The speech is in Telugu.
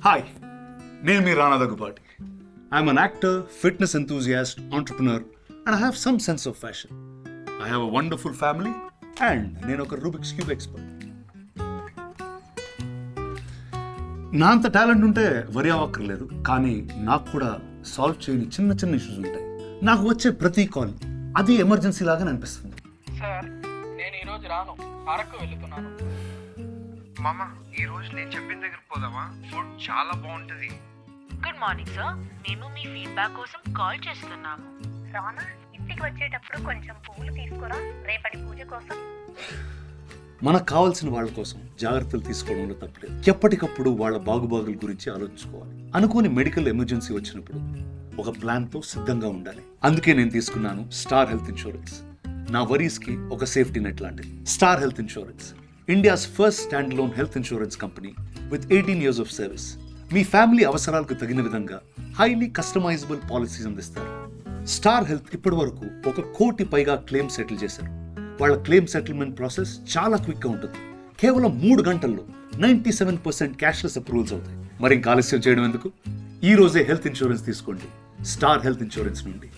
హాయ్, నేను మీ Rana Daggubati. I am an actor, fitness enthusiast, entrepreneur and I have some sense of fashion. I have a wonderful family and నేను ఒక రూబిక్స్ క్యూబ్ ఎక్స్పర్ట్. నా అంత టాలెంట్ ఉంటే వరి అవ్వక్కర్లేదు, కానీ నాకు కూడా సాల్వ్ చేయని చిన్న చిన్న ఇష్యూస్ ఉంటాయి. నాకు వచ్చే ప్రతి కాల్ అది ఎమర్జెన్సీ లాగా అనిపిస్తుంది. సార్, నేను ఈరోజు రాను, అరకు వెళ్తున్నాను. మామ, ఈ రోజు నేను చెప్పిన దగ్గరికి పోదామా? ఫుడ్ చాలా బాగుంటది. గుడ్ మార్నింగ్ సార్, మేము మీ ఫీడ్బ్యాక్ కోసం కాల్ చేస్తున్నాము. రానా, ఇంటికి వచ్చేటప్పుడు కొంచెం పువ్వులు తీసుకురా, రేపటి పూజ కోసం. మనకు కావాల్సిన వాళ్ళ కోసం జాగ్రత్తలు తీసుకోవడంలో తప్పలేదు. ఎప్పటికప్పుడు వాళ్ళ బాగుబాగుల గురించి ఆలోచించుకోవాలి. అనుకోని మెడికల్ ఎమర్జెన్సీ వచ్చినప్పుడు ఒక ప్లాన్తో సిద్ధంగా ఉండాలి. అందుకే నేను తీసుకున్నాను స్టార్ హెల్త్ ఇన్సూరెన్స్. నా వరీస్కి ఒక సేఫ్టీ నెట్ లాంటిది. Star health insurance, India's first stand loan health insurance company with 18 years of service. Me family అవసరాలకు తగిన విధంగా హైలీ కస్టమైజబుల్ పాలసీస్ అందిస్తారు. స్టార్ హెల్త్ ఇప్పటి వరకు 1 కోటి పైగా క్లెయిమ్ సెటిల్ చేశారు. వాళ్ళ క్లెయిమ్ సెటిల్మెంట్ ప్రాసెస్ చాలా క్విక్గా ఉంటుంది. కేవలం 3 గంటల్లో 97% క్యాష్లెస్ అప్రూవల్స్ అవుతాయి. మరి ఇంకా ఆలస్యం చేయడం ఎందుకు? ఈ రోజే హెల్త్ ఇన్సూరెన్స్ తీసుకోండి స్టార్ హెల్త్ ఇన్సూరెన్స్ నుండి.